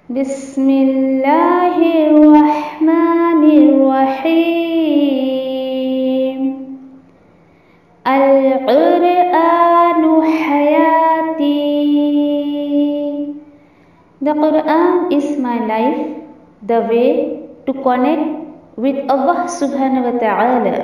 بسم اللہ الرحمن الرحیم القرآن حیاتی. The Quran is my life, the way to connect with Allah subhanahu wa ta'ala.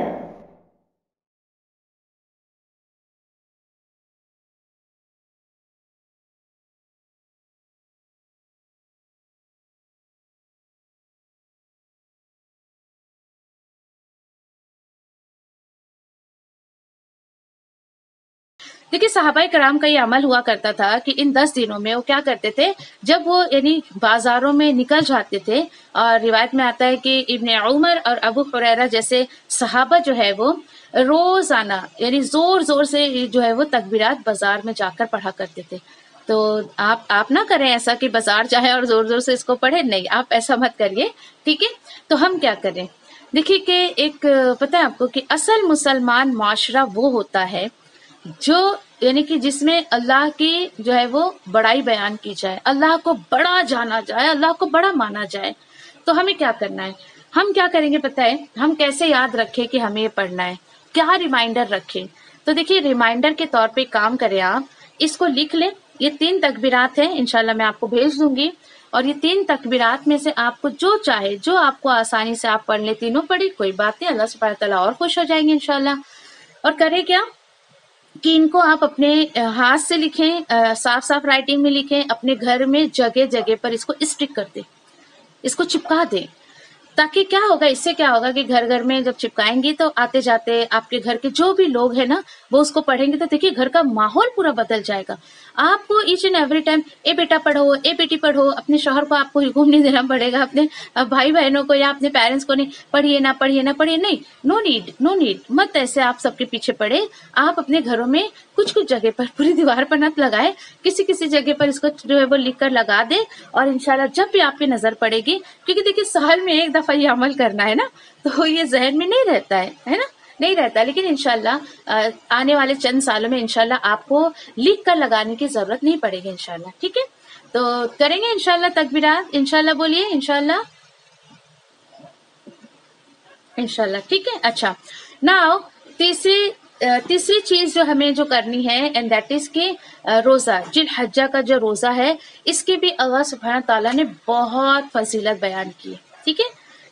دیکھیے صحابہ کرام کا یہ عمل ہوا کرتا تھا کہ ان 10 دنوں میں وہ کیا کرتے تھے، جب وہ یعنی بازاروں میں نکل جاتے تھے، اور روایت میں آتا ہے کہ ابن عمر اور ابو ہریرہ جیسے صحابہ جو ہے وہ روزانہ یعنی زور زور سے جو ہے وہ تکبیرات بازار میں جا کر پڑھا کرتے تھے. تو آپ نہ کریں ایسا کہ بازار جائیں اور زور زور سے اس کو پڑھیں، نہیں، آپ ایسا مت کریے، ٹھیک ہے. تو ہم کیا کریں، دیکھیے کہ ایک پتہ ہے آپ کو کہ اصل مسلمان معاشرہ وہ ہوتا ہے جو یعنی کہ جس میں اللہ کی جو ہے وہ بڑائی بیان کی جائے، اللہ کو بڑا جانا جائے، اللہ کو بڑا مانا جائے. تو ہمیں کیا کرنا ہے، ہم کیا کریں گے پتہ ہے، ہم کیسے یاد رکھیں کہ ہمیں یہ پڑھنا ہے، کیا ریمائنڈر رکھیں. تو دیکھیے ریمائنڈر کے طور پہ کام کریں، آپ اس کو لکھ لیں. یہ 3 تکبیرات ہیں، انشاءاللہ میں آپ کو بھیج دوں گی، اور یہ 3 تکبیرات میں سے آپ کو جو چاہے، جو آپ کو آسانی سے آپ پڑھ لیں، تینوں پڑھی، کوئی بات نہیں، اللہ سبحانہ تعالیٰ اور خوش ہو جائیں گے انشاءاللہ. اور کریں کیا کہ ان کو آپ اپنے ہاتھ سے لکھیں، صاف صاف رائٹنگ میں لکھیں، اپنے گھر میں جگہ جگہ پر اس کو اسٹک کر دیں، اس کو چپکا دیں. تاکہ کیا ہوگا، اس سے کیا ہوگا کہ گھر گھر میں جب چپکائیں گے تو آتے جاتے آپ کے گھر کے جو بھی لوگ ہیں نا وہ اس کو پڑھیں گے، تو دیکھیے گھر کا ماحول پورا بدل جائے گا. آپ کو ایچ اینڈ ایوری ٹائم اے بیٹا پڑھو، اے بیٹی پڑھو، اپنے شوہر کو آپ کو حکم نہیں دینا پڑے گا، اپنے بھائی بہنوں کو یا اپنے پیرنٹس کو نہیں پڑھیے نہ پڑھیے نہ پڑھیے، نہیں، نو نیڈ مت ایسے آپ سب کے پیچھے پڑھے. آپ اپنے گھروں میں کچھ جگہ پر، پوری دیوار پر نہ لگائے، کسی جگہ پر اس کو جو ہے وہ لکھ کر لگا دے، اور انشاءاللہ جب بھی آپ کی نظر پڑے گی، کیونکہ دیکھیے سال میں ایک دفعہ یہ عمل کرنا ہے نا، تو یہ ذہن میں نہیں رہتا ہے نا، نہیں رہتا. لیکن انشاءاللہ آنے والے چند سالوں میں انشاءاللہ آپ کو لکھ کر لگانے کی ضرورت نہیں پڑے گی انشاءاللہ، ٹھیک ہے. تو کریں گے انشاءاللہ تکبیرات، انشاءاللہ بولیے انشاءاللہ، انشاءاللہ، ٹھیک ہے. اچھا، ناؤ تیسری چیز جو ہمیں جو کرنی ہے، اینڈ دیٹ از کہ روزہ، ذی الحجہ کا جو روزہ ہے، اس کی بھی اللہ سبحانہ تعالیٰ نے بہت فضیلت بیان کی ہے، ٹھیک ہے.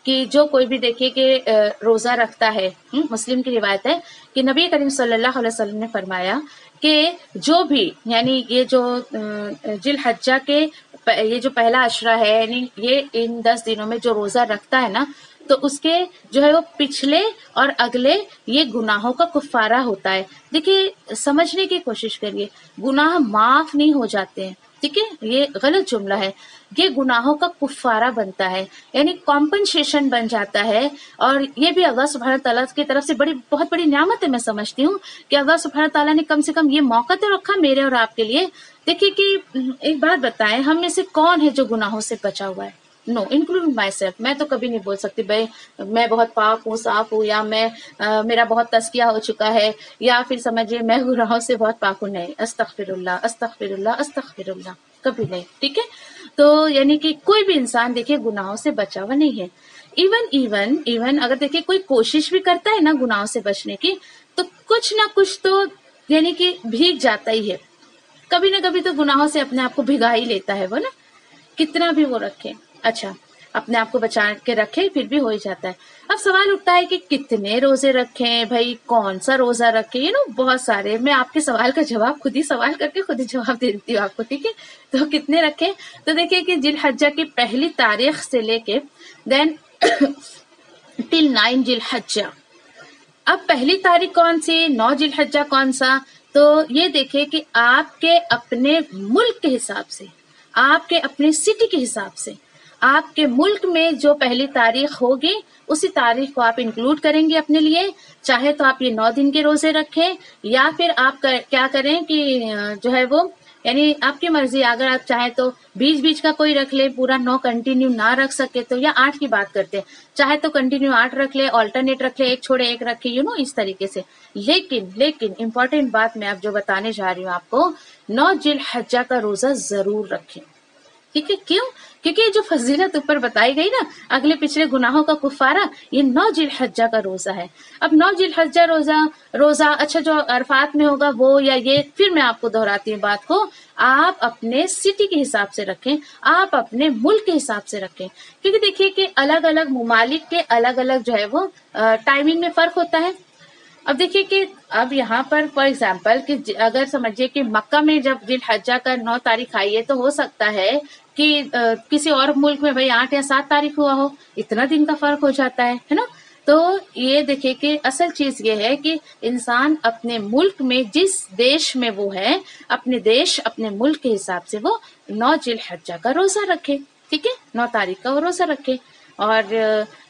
کہ جو کوئی بھی دیکھے کہ روزہ رکھتا ہے، مسلم کی روایت ہے کہ نبی کریم صلی اللہ علیہ وسلم نے فرمایا کہ جو بھی یعنی یہ جو ذی الحجہ کے یہ جو پہلا عشرہ ہے، یعنی یہ ان 10 دنوں میں جو روزہ رکھتا ہے نا، تو اس کے جو ہے وہ پچھلے اور اگلے یہ گناہوں کا کفارہ ہوتا ہے. دیکھیے سمجھنے کی کوشش کریے، گناہ معاف نہیں ہو جاتے ہیں، ٹھیک ہے، یہ غلط جملہ ہے، یہ گناہوں کا کفارہ بنتا ہے، یعنی کمپنسیشن بن جاتا ہے. اور یہ بھی اللہ سبحانہ تعالیٰ کی طرف سے بہت بڑی نعمت ہے. میں سمجھتی ہوں کہ اللہ سبحانہ تعالیٰ نے کم سے کم یہ موقع تو رکھا میرے اور آپ کے لیے. دیکھیے کہ ایک بات بتائیں، ہم میں سے کون ہے جو گناہوں سے بچا ہوا ہے؟ نو انکلوڈنگ مائی سیلف. میں تو کبھی نہیں بول سکتی بھائی میں بہت پاک ہوں، صاف ہوں، یا میرا بہت تزکیہ ہو چکا ہے، یا پھر سمجھیے میں گناہوں سے بہت پاک ہوں. نہیں، استغفر اللہ استغفر اللہ استغفر اللہ، کبھی نہیں، ٹھیک ہے. تو یعنی کہ کوئی بھی انسان دیکھیے گناہوں سے بچا ہوا نہیں ہے. ایون اگر دیکھیے کوئی کوشش بھی کرتا ہے نا گناہوں سے بچنے کی، تو کچھ نہ کچھ تو یعنی کہ بھیگ جاتا ہی ہے، کبھی نہ کبھی تو گناہوں سے اپنے آپ کو بھگا ہی لیتا ہے وہ نا، کتنا بھی وہ رکھے. اچھا، اپنے آپ کو بچا کے رکھے پھر بھی ہو ہی جاتا ہے. اب سوال اٹھتا ہے کہ کتنے روزے رکھیں بھائی، کون سا روزہ رکھیں، بہت سارے. میں آپ کے سوال کا جواب خود ہی سوال کر کے خود ہی جواب دے دیتی ہوں آپ کو، ٹھیک ہے. تو کتنے رکھیں، تو دیکھیے کہ ذی الحجہ کی پہلی تاریخ سے لے کے دین ٹل 9 ذی الحجہ. اب پہلی تاریخ کون سی، 9 ذی الحجہ کون سا؟ تو یہ دیکھیں کہ آپ کے اپنے ملک کے حساب سے، آپ کے اپنے سٹی کے حساب سے، آپ کے ملک میں جو پہلی تاریخ ہوگی اسی تاریخ کو آپ انکلوڈ کریں گے اپنے لیے. چاہے تو آپ یہ 9 دن کے روزے رکھیں، یا پھر آپ کیا کریں کہ جو ہے وہ یعنی آپ کی مرضی، اگر آپ چاہیں تو بیچ کا کوئی رکھ لے، پورا 9 کنٹینیو نہ رکھ سکے تو، یا 8 کی بات کرتے ہیں، چاہے تو کنٹینیو 8 رکھ لے، آلٹرنیٹ رکھ لے، ایک چھوڑے ایک رکھے، اس طریقے سے. لیکن امپورٹنٹ بات میں اب جو بتانے جا رہی ہوں آپ کو، 9 ذی الحجہ کا روزہ ضرور رکھیں، ٹھیک ہے، کیوں؟ کیونکہ جو فضیلت اوپر بتائی گئی نا اگلے پچھلے گناہوں کا کفارہ، یہ 9 ذی الحجہ کا روزہ ہے۔ اب 9 ذی الحجہ روزہ اچھا جو عرفات میں ہوگا وہ یا یہ، پھر میں آپ کو دہراتی ہوں بات کو، آپ اپنے سٹی کے حساب سے رکھیں، آپ اپنے ملک کے حساب سے رکھیں، کیونکہ دیکھیے کہ الگ الگ ممالک کے الگ الگ جو ہے وہ ٹائمنگ میں فرق ہوتا ہے۔ اب دیکھیے کہ اب یہاں پر فار ایگزامپل کہ اگر سمجھیے کہ مکہ میں جب ذی الحجہ کا 9 تاریخ آئی ہے تو ہو سکتا ہے کہ کسی اور ملک میں بھائی 8 یا 7 تاریخ ہوا ہو، اتنا دن کا فرق ہو جاتا ہے نا۔ تو یہ دیکھیے کہ اصل چیز یہ ہے کہ انسان اپنے ملک میں جس دیش میں وہ ہے، اپنے دیش اپنے ملک کے حساب سے وہ 9 ذی الحجہ کا روزہ رکھے، ٹھیک ہے، 9 تاریخ کا وہ روزہ رکھے اور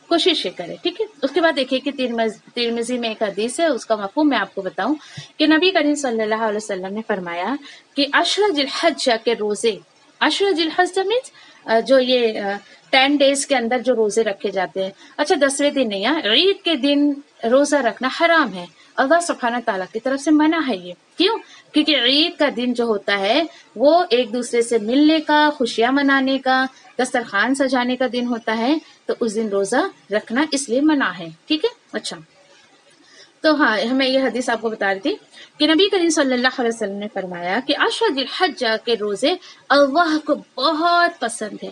کوشش یہ کرے، ٹھیک ہے۔ اس کے بعد دیکھیے کہ ترمذی میں ایک حدیث ہے، اس کا مفہوم میں آپ کو بتاؤں کہ نبی کریم صلی اللہ علیہ وسلم نے فرمایا کہ 10 ذی الحجہ کے روزے، 10 ذی الحجہ مینس جو یہ 10 ڈیز کے اندر جو روزے رکھے جاتے ہیں، اچھا 10ویں دن نہیں ہے، عید کے دن روزہ رکھنا حرام ہے، اللہ سبحانہ تعالیٰ کی طرف سے منع ہے یہ، کیوں؟ کیونکہ عید کا دن جو ہوتا ہے وہ ایک دوسرے سے ملنے کا، خوشیاں منانے کا، دسترخوان سجانے کا دن ہوتا ہے، تو اس دن روزہ رکھنا اس لیے منع ہے، ٹھیک ہے۔ اچھا تو ہاں ہمیں یہ حدیث آپ کو بتا رہی تھی کہ نبی کریم صلی اللہ علیہ وسلم نے فرمایا کہ 10 ذی الحجہ کے روزے اللہ کو بہت پسند ہے،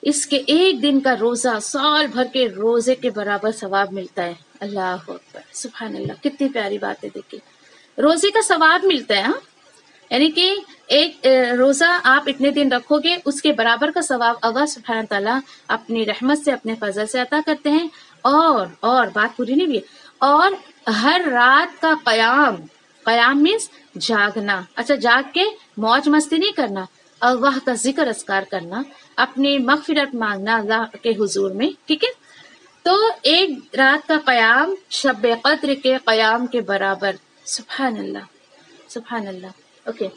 اس کے ایک دن کا روزہ سال بھر کے روزے کے برابر ثواب ملتا ہے۔ اللہ اکبر، سبحان اللہ، کتنی پیاری بات ہے، دیکھیے روزے کا ثواب ملتا ہے، ہاں یعنی کہ ایک روزہ آپ اتنے دن رکھو گے اس کے برابر کا ثواب اللہ سبحانہ تعالیٰ اپنی رحمت سے اپنے فضل سے عطا کرتے ہیں۔ اور بات پوری نہیں ہوئی، اور ہر رات کا قیام مینس جاگنا، اچھا جاگ کے موج مستی نہیں کرنا، اللہ کا ذکر اذکار کرنا، اپنی مغفرت مانگنا اللہ کے حضور میں، ٹھیک ہے۔ تو ایک رات کا قیام شب قدر کے قیام کے برابر، سبحان اللہ سبحان اللہ، اوکے۔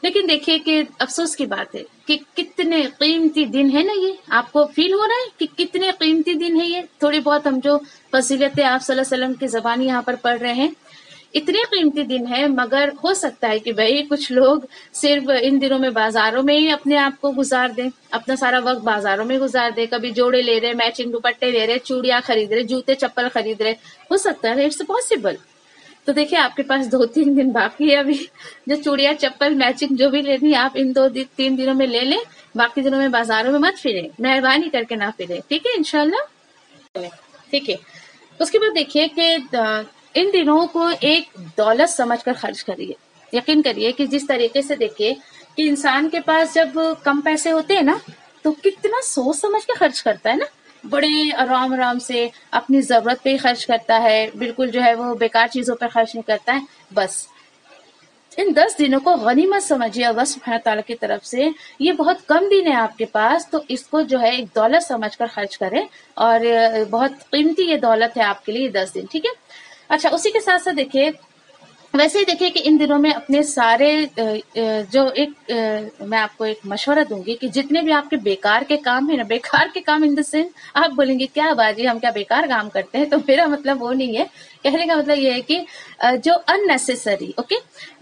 لیکن دیکھیے کہ افسوس کی بات ہے کہ کتنے قیمتی دن ہے نا یہ، آپ کو فیل ہو رہا ہے کہ کتنے قیمتی دن ہے یہ؟ تھوڑی بہت ہم جو فضیلتیں آپ صلی اللہ علیہ وسلم کی زبانی یہاں پر پڑھ رہے ہیں، اتنے قیمتی دن ہے، مگر ہو سکتا ہے کہ بھائی کچھ لوگ صرف ان دنوں میں بازاروں میں ہی اپنے آپ کو گزار دیں، اپنا سارا وقت بازاروں میں گزار دیں، کبھی جوڑے لے رہے، میچنگ دوپٹے لے رہے، چوڑیاں خرید رہے، جوتے چپل خرید رہے، ہو سکتا ہے، اٹس پاسبل۔ تو دیکھیے آپ کے پاس 2-3 دن باقی ہے ابھی، جو چوڑیاں چپل میچنگ جو بھی لینی آپ ان 2-3 دنوں میں لے لیں، باقی دنوں میں بازاروں میں مت پھریں، مہربانی کر کے نہ پھریں، ٹھیک ہے انشاءاللہ، ٹھیک ہے۔ اس کے بعد دیکھیے کہ ان دنوں کو ایک دولت سمجھ کر خرچ کریے، یقین کریے کہ جس طریقے سے دیکھیے کہ انسان کے پاس جب کم پیسے ہوتے ہیں نا تو کتنا سوچ سمجھ کے خرچ کرتا ہے نا، بڑے آرام سے اپنی ضرورت پہ ہی خرچ کرتا ہے، بالکل جو ہے وہ بیکار چیزوں پہ خرچ نہیں کرتا ہے۔ بس ان 10 دنوں کو غنیمت سمجھیے اللہ سبحانہ تعالیٰ کی طرف سے، یہ بہت کم دن ہے آپ کے پاس، تو اس کو جو ہے ایک دولت سمجھ کر خرچ کریں، اور بہت قیمتی یہ دولت ہے آپ کے لیے 10 دن، ٹھیک ہے۔ اچھا اسی کے ساتھ ساتھ دیکھیے، ویسے ہی دیکھیے کہ ان دنوں میں اپنے سارے جو میں آپ کو ایک مشورہ دوں گی کہ جتنے بھی آپ کے بیکار کے کام ہیں نا، بیکار کے کام ان دا سینس، آپ بولیں گے کیا باجی ہم کیا بیکار کام کرتے ہیں، تو میرا مطلب وہ نہیں ہے، کہنے کا مطلب یہ ہے کہ جو ان نیسیسری، اوکے،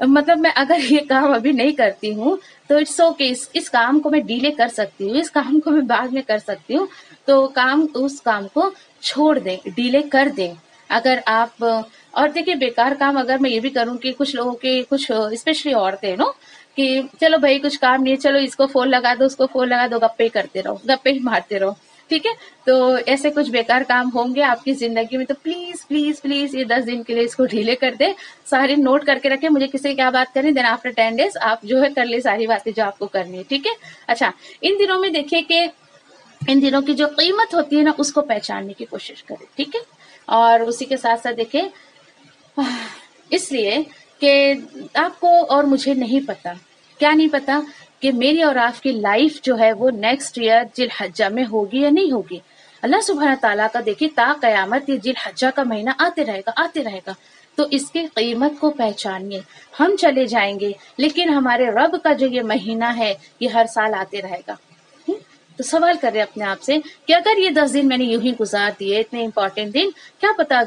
مطلب میں اگر یہ کام ابھی نہیں کرتی ہوں تو اٹس اوکے، اس کام کو میں ڈیلے کر سکتی ہوں، اس کام کو میں بعد میں کر سکتی ہوں، تو اس کام کو چھوڑ دیں، ڈیلے کر دیں۔ اگر آپ اور دیکھیے بیکار کام اگر میں یہ بھی کروں کہ کچھ لوگوں کے کچھ اسپیشلی عورتیں نو کہ چلو بھائی کچھ کام نہیں ہے، چلو اس کو فون لگا دو، اس کو فون لگا دو، گپے کرتے رہو، گپے ہی مارتے رہو، ٹھیک ہے۔ تو ایسے کچھ بیکار کام ہوں گے آپ کی زندگی میں، تو پلیز پلیز پلیز یہ 10 دن کے لیے اس کو ڈھیلے کر دیں، سارے نوٹ کر کے رکھیں، مجھے کسی کیا بات کریں، دین آفٹر 10 days آپ جو ہے کر لیں ساری باتیں جو آپ کو کرنی ہے، ٹھیک ہے۔ اچھا ان دنوں میں دیکھیے کہ ان دنوں کی جو قیمت ہوتی ہے نا اس کو پہچاننے کی کوشش کریں، ٹھیک ہے۔ اور اسی کے ساتھ ساتھ دیکھیں اس لیے کہ آپ کو اور مجھے نہیں پتا، کیا نہیں پتا کہ میری اور آپ کی لائف جو ہے وہ نیکسٹ ایئر ذی الحجہ میں ہوگی یا نہیں ہوگی۔ اللہ سبحانہ تعالیٰ کا دیکھیے تا قیامت یہ ذی الحجہ کا مہینہ آتے رہے گا، تو اس کی قیمت کو پہچانیے۔ ہم چلے جائیں گے لیکن ہمارے رب کا جو یہ مہینہ ہے یہ ہر سال آتے رہے گا، تو سوال کر رہے اپنے آپ سے کہ اگر یہ 10 دن میں نے یوں ہی گزار دیے، اتنے امپورٹنٹ دن، کیا پتا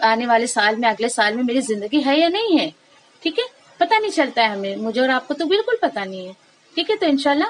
آنے والے سال میں، اگلے سال میں میری زندگی ہے یا نہیں ہے، ٹھیک ہے۔ پتہ نہیں چلتا ہے ہمیں، مجھے اور آپ کو تو بالکل پتہ نہیں ہے، ٹھیک ہے۔ تو انشاءاللہ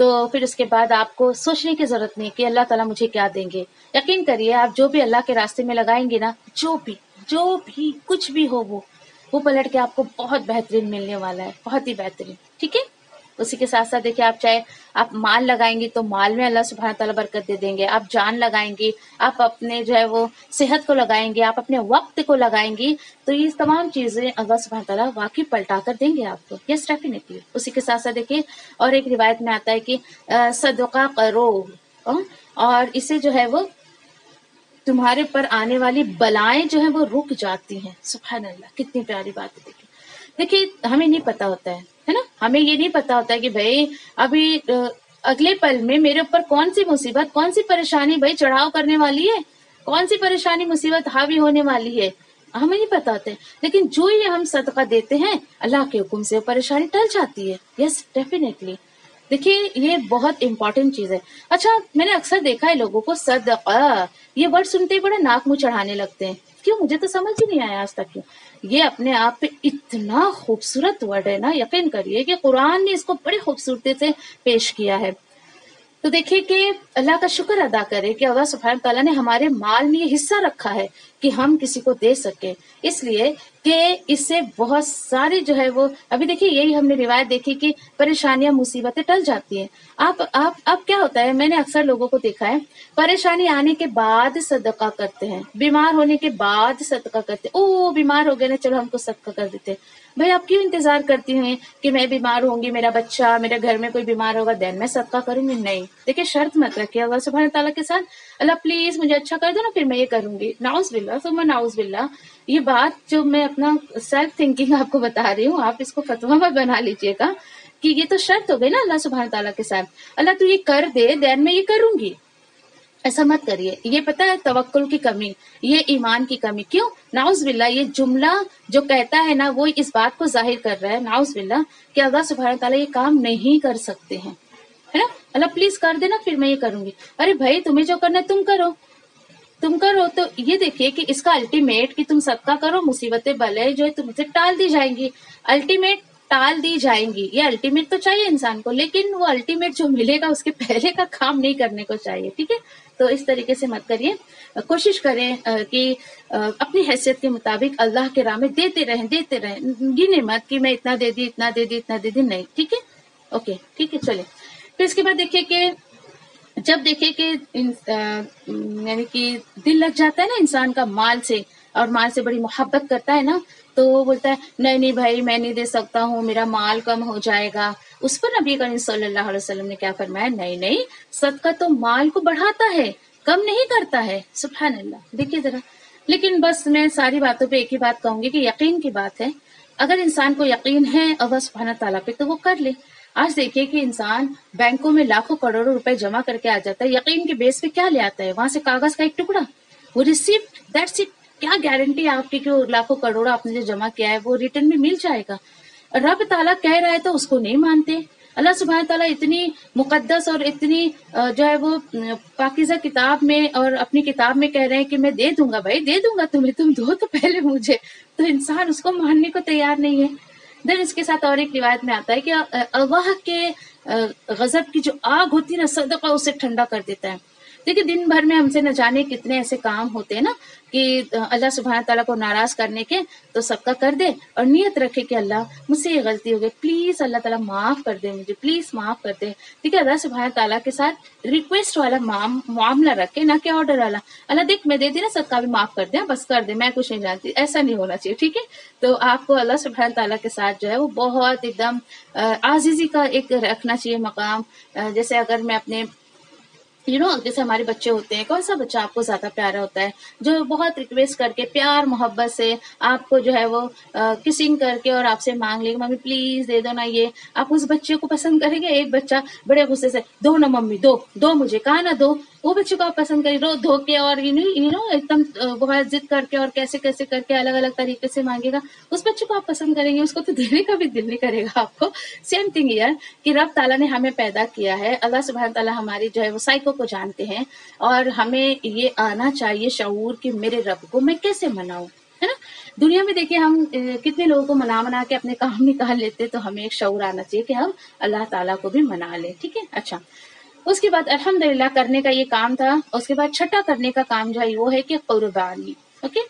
تو پھر اس کے بعد آپ کو سوچنے کی ضرورت نہیں کہ اللہ تعالیٰ مجھے کیا دیں گے. یقین کریے آپ جو بھی اللہ کے راستے میں لگائیں گے نا، جو بھی کچھ بھی ہو وہ پلٹ کے آپ کو بہت بہترین ملنے والا ہے، بہت ہی بہترین. ٹھیک ہے. اسی کے ساتھ ساتھ دیکھیے، آپ چاہے آپ مال لگائیں گی تو مال میں اللہ سبحانہ تعالیٰ برکت دے دیں گے. آپ جان لگائیں گی، آپ اپنے جو ہے وہ صحت کو لگائیں گے، آپ اپنے وقت کو لگائیں گی، تو یہ تمام چیزیں اللہ سبحانہ تعالیٰ واقعی پلٹا کر دیں گے آپ کو. Yes definitely. اسی کے ساتھ ساتھ دیکھیے اور ایک روایت میں آتا ہے کہ صدقہ کرو اور اسے جو ہے وہ تمہارے پر آنے والی بلائیں جو ہیں وہ رک جاتی ہیں. سبحان اللہ، کتنی پیاری بات ہے. دیکھیے ہمیں نہیں پتا ہوتا ہے نا، ہمیں یہ نہیں پتا ہوتا ہے کہ بھائی ابھی اگلے پل میں میرے اوپر کون سی مصیبت، کون سی پریشانی بھائی چڑھاؤ کرنے والی ہے، کون سی پریشانی مصیبت حاوی ہونے والی ہے، ہمیں نہیں پتا ہوتا ہے. لیکن جو ہی ہم صدقہ دیتے ہیں اللہ کے حکم سے وہ پریشانی ٹل جاتی ہے. Yes definitely. دیکھیے یہ بہت امپورٹنٹ چیز ہے. اچھا میں نے اکثر دیکھا ہے لوگوں کو صدقہ یہ ورڈ سنتے ہی بڑا ناک منہ چڑھانے لگتے ہیں. کیوں؟ مجھے تو سمجھ ہی نہیں آیا آج تک. کیوں؟ یہ اپنے آپ پہ اتنا خوبصورت ورڈ ہے نا، یقین کریے کہ قرآن نے اس کو بڑی خوبصورتی سے پیش کیا ہے. تو دیکھیے کہ اللہ کا شکر ادا کرے کہ اللہ سبحانہ تعالیٰ نے ہمارے مال میں یہ حصہ رکھا ہے کہ ہم کسی کو دے سکیں، اس لیے کہ اس سے بہت ساری جو ہے وہ ابھی دیکھیے یہی ہم نے روایت دیکھی کہ پریشانیاں مصیبتیں ٹل جاتی ہیں. آپ کیا ہوتا ہے، میں نے اکثر لوگوں کو دیکھا ہے پریشانی آنے کے بعد صدقہ کرتے ہیں، بیمار ہونے کے بعد صدقہ کرتے ہیں. او بیمار ہو گئے نا، چلو ہم کو صدقہ کر دیتے ہیں. بھائی آپ کیوں انتظار کرتی ہیں کہ میں بیمار ہوں گی، میرا بچہ، میرے گھر میں کوئی بیمار ہوگا دین میں صدقہ کروں گی؟ نہیں. دیکھیے شرط مت رکھیے اللہ سبحانہ تعالیٰ کے ساتھ، اللہ پلیز مجھے اچھا کر دو نا پھر میں یہ کروں گی. نعوذ باللہ ثم نعوذ باللہ. یہ بات جو میں اپنا سیلف تھنکنگ آپ کو بتا رہی ہوں، آپ اس کو فتویٰ مت بنا لیجیے گا کہ یہ تو شرط ہو گئی نا اللہ سبحانہ تعالیٰ کے ساتھ، اللہ تو یہ کر دے دین میں یہ کروں گی. ایسا مت کریے. یہ پتہ ہے توکل کی کمی، یہ ایمان کی کمی. کیوں؟ نعوذ باللہ یہ جملہ جو کہتا ہے نا وہ اس بات کو ظاہر کر رہا ہے نعوذ باللہ کہ اللہ سبحانہ تعالیٰ یہ کام نہیں کر سکتے ہیں، ہے نا. اللہ پلیز کر دینا پھر میں یہ کروں گی. ارے بھائی تمہیں جو کرنا ہے تم کرو. تو یہ دیکھیے کہ اس کا الٹیمیٹ کہ تم صدقہ کرو، مصیبتیں بلائیں جو ہے تم سے ٹال دی جائیں گی. الٹیمیٹ ٹال دی جائیں گی. یہ الٹیمیٹ تو چاہیے انسان کو، لیکن وہ الٹیمیٹ جو ملے گا اس کے پہلے کا کام نہیں کرنے کو چاہیے. ٹھیک ہے. تو اس طریقے سے مت کریے. کوشش کریں کہ اپنی حیثیت کے مطابق اللہ کے راہ میں دیتے رہیں. گنے مت کہ میں اتنا دے دی نہیں. ٹھیک ہے. اوکے ٹھیک ہے. چلے پھر اس کے بعد دیکھیے کہ جب دیکھیے کہ یعنی کہ دل لگ جاتا ہے نا انسان کا مال سے، اور مال سے بڑی محبت کرتا ہے نا، تو وہ بولتا ہے نہیں بھائی میں نہیں دے سکتا ہوں، میرا مال کم ہو جائے گا. اس پر نبی کریم صلی اللہ علیہ وسلم نے کیا فرمایا؟ نہیں صدقہ تو مال کو بڑھاتا ہے، کم نہیں کرتا ہے. سبحان اللہ. دیکھیے ذرا. لیکن بس میں ساری باتوں پہ ایک ہی بات کہوں گی کہ یقین کی بات ہے. اگر انسان کو یقین ہے اللہ سبحانہ تعالیٰ پہ تو وہ کر لے. آج دیکھیے کہ انسان بینکوں میں لاکھوں کروڑوں روپے جمع کر کے آ جاتا ہے، یقین کے بیس پہ کیا لے آتا ہے؟ وہاں سے کاغذ کا ایک ٹکڑا، وہ ریسیپٹ، دیٹس اٹ. کیا گارنٹی ہے آپ کی کہ لاکھوں کروڑوں آپ نے جو جمع کیا ہے وہ ریٹرن میں مل جائے گا؟ رب تعالیٰ کہہ رہا ہے تو اس کو نہیں مانتے. اللہ سبحانہ تعالیٰ اتنی مقدس اور اتنی جو ہے وہ پاکیزہ کتاب میں اور اپنی کتاب میں کہہ رہے ہیں کہ میں دے دوں گا، بھائی دے دوں گا تمہیں، تم دو تو پہلے مجھے. تو انسان اس کو ماننے کو تیار نہیں ہے. دین اس کے ساتھ اور ایک روایت میں آتا ہے کہ اللہ کے غضب کی جو آگ ہوتی ہے نا، صدقہ اسے ٹھنڈا کر دیتا ہے. دیکھیے دن بھر میں ہم سے نہ جانے کتنے ایسے کام ہوتے ہیں نا کہ اللہ سبحانہ تعالیٰ کو ناراض کرنے کے، تو صدقہ کر دے اور نیت رکھے کہ اللہ مجھ سے یہ غلطی ہو گئی، پلیز اللہ تعالیٰ معاف کر دے مجھے، پلیز معاف کر دے. ٹھیک ہے. اللہ سبحانہ تعالیٰ کے ساتھ ریکویسٹ والا معاملہ رکھے، نہ کہ آرڈر والا. اللہ دیکھ میں دے دی نا صدقہ بھی معاف کر دیں، بس کر دے، میں کچھ نہیں جانتی. ایسا نہیں ہونا چاہیے. ٹھیک ہے. تو آپ کو اللہ سبحانہ تعالیٰ کے ساتھ جو ہے وہ بہت ایک دم عاجزی کا ایک رکھنا چاہیے مقام. جیسے اگر میں اپنے جیسے ہمارے بچے ہوتے ہیں، کون سا بچہ آپ کو زیادہ پیارا ہوتا ہے جو بہت ریکویسٹ کر کے پیار محبت سے آپ کو جو ہے وہ کسنگ کر کے اور آپ سے مانگ لے گا ممی پلیز دے دو نا یہ، آپ اس بچے کو پسند کریں گے؟ ایک بچہ بڑے غصے سے دو نا ممی، دو مجھے، کہا نا دو، وہ بچے کو آپ پسند کریں رو دھو کے اور ایک دم بہت ضد کر کے اور کیسے کر کے الگ الگ طریقے سے مانگے گا، اس بچے کو آپ پسند کریں گے؟ اس کو تو دینے کا بھی دل نہیں کرے گا آپ کو. سیم تھنگ یار کہ رب تعالیٰ نے ہمیں پیدا کیا ہے، اللہ سبحانہ تعالیٰ ہماری جو ہے وہ سائیکو کو جانتے ہیں، اور ہمیں یہ آنا چاہیے شعور کہ میرے رب کو میں کیسے مناؤں، ہے نا. دنیا میں دیکھیے ہم کتنے لوگوں کو منا کے اپنے کام نکال لیتے، تو ہمیں ایک شعور آنا چاہیے کہ ہم اللہ تعالیٰ کو بھی منا لیں، ٹھیک ہے. اچھا، اس کے بعد الحمدللہ کرنے کا یہ کام تھا. اس کے بعد چھٹا کرنے کا کام جو ہے وہ ہے کہ قربانی. اوکے،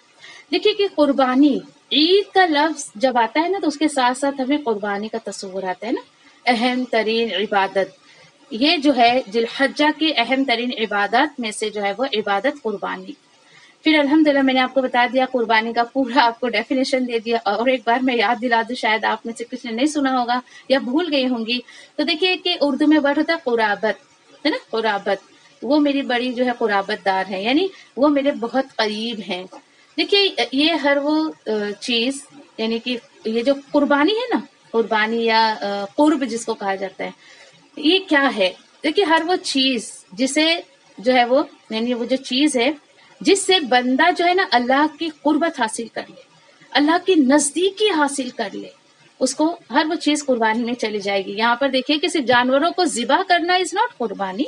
دیکھیے کہ قربانی، عید کا لفظ جب آتا ہے نا تو اس کے ساتھ ساتھ ہمیں قربانی کا تصور آتا ہے نا. اہم ترین عبادت، یہ جو ہے ذی الحجہ کی اہم ترین عبادت میں سے جو ہے وہ عبادت قربانی. پھر الحمدللہ میں نے آپ کو بتا دیا قربانی کا پورا آپ کو ڈیفینیشن دے دیا. اور ایک بار میں یاد دلا دوں، شاید آپ میں سے کسی نے نہیں سنا ہوگا یا بھول گئی ہوں گی. تو دیکھیے کہ اردو میں ورڈ ہوتا ہے قرابت، ہے نا. قرابت، وہ میری بڑی جو ہے قرابت دار ہے، یعنی وہ میرے بہت قریب ہیں. دیکھیے یہ ہر وہ چیز، یعنی کہ یہ جو قربانی ہے نا، قربانی یا قرب جس کو کہا جاتا ہے، یہ کیا ہے؟ دیکھیے ہر وہ چیز جسے جو ہے وہ، یعنی وہ جو چیز ہے جس سے بندہ جو ہے نا اللہ کی قربت حاصل کر لے، اللہ کی نزدیکی حاصل کر لے، اس کو ہر وہ چیز قربانی میں چلی جائے گی. یہاں پر دیکھیے کہ صرف جانوروں کو ذبح کرنا از ناٹ قربانی.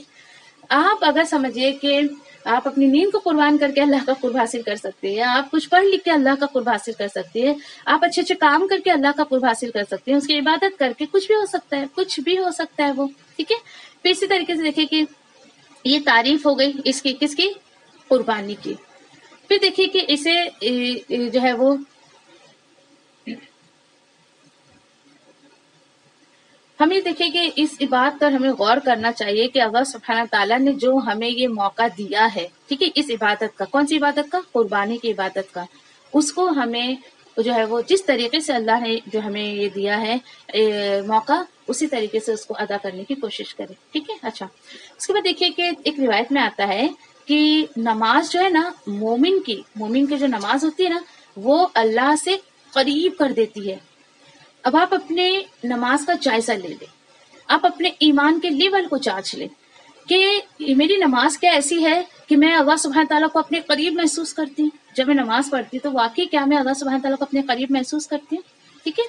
آپ اگر سمجھیے کہ آپ اپنی نیند کو قربان کر کے اللہ کا قرب حاصل کر سکتے ہیں، آپ کچھ پڑھ لکھ کے اللہ کا قرب حاصل کر سکتے ہیں، آپ اچھے اچھے کام کر کے اللہ کا قرب حاصل کر سکتے ہیں، اس کی عبادت کر کے کچھ بھی ہو سکتا ہے، کچھ بھی ہو سکتا ہے وہ، ٹھیک ہے. پھر اسی طریقے سے دیکھیے کہ یہ تعریف ہو گئی اس کی، کس کی؟ قربانی کی. پھر دیکھیے کہ اسے جو ہے وہ ہمیں دیکھیے کہ اس بات پر ہمیں غور کرنا چاہیے کہ اللہ سبحانہ تعالیٰ نے جو ہمیں یہ موقع دیا ہے، ٹھیک ہے، اس عبادت کا، کون سی عبادت کا؟ قربانی کی عبادت کا، اس کو ہمیں جو ہے وہ جس طریقے سے اللہ نے جو ہمیں یہ دیا ہے موقع، اسی طریقے سے اس کو ادا کرنے کی کوشش کرے، ٹھیک ہے. اچھا، اس کے بعد دیکھیے کہ ایک روایت میں آتا ہے کہ نماز جو ہے نا، مومن کی جو نماز ہوتی ہے نا، وہ اللہ سے قریب کر دیتی ہے. اب آپ اپنے نماز کا جائزہ لے لیں، آپ اپنے ایمان کے لیول کو جانچ لیں کہ میری نماز کیا ایسی ہے کہ میں اللہ سبحانہ تعالیٰ کو اپنے قریب محسوس کرتی ہوں. جب میں نماز پڑھتی ہوں تو واقعی کیا میں اللہ سبحانہ تعالیٰ کو اپنے قریب محسوس کرتی ہوں، ٹھیک ہے.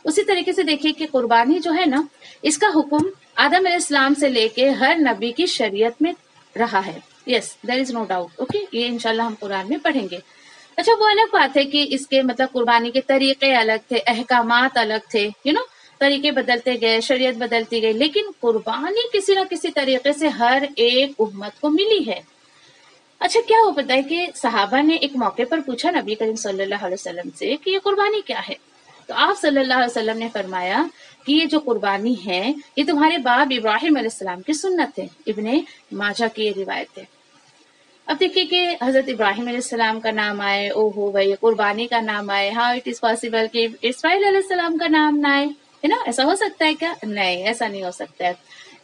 اسی طریقے سے دیکھیے کہ قربانی جو ہے نا، اس کا حکم آدم علیہ السلام سے لے کے ہر نبی کی شریعت میں رہا ہے. یس، دیر از نو ڈاؤٹ. اوکے، یہ انشاءاللہ ہم قرآن میں پڑھیں گے. اچھا، وہ الگ بات ہے کہ اس کے مطلب قربانی کے طریقے الگ تھے، احکامات الگ تھے، طریقے بدلتے گئے، شریعت بدلتی گئی، لیکن قربانی کسی نہ کسی طریقے سے ہر ایک امت کو ملی ہے. اچھا، کیا ہو پتا ہے کہ صحابہ نے ایک موقع پر پوچھا نبی کریم صلی اللہ علیہ وسلم سے کہ یہ قربانی کیا ہے؟ تو آپ صلی اللہ علیہ وسلم نے فرمایا کہ یہ جو قربانی ہے یہ تمہارے باپ ابراہیم علیہ السلام کی سنت ہے. ابن ماجہ کی یہ روایت ہے. اب دیکھیے کہ حضرت ابراہیم علیہ السلام کا نام آئے، او ہو بھائی قربانی کا نام آئے. ہاں، اٹ از پاسبل کہ اسماعیل علیہ السلام کا نام نہ آئے، ہے نا. ایسا ہو سکتا ہے کیا؟ نہیں، ایسا نہیں ہو سکتا ہے.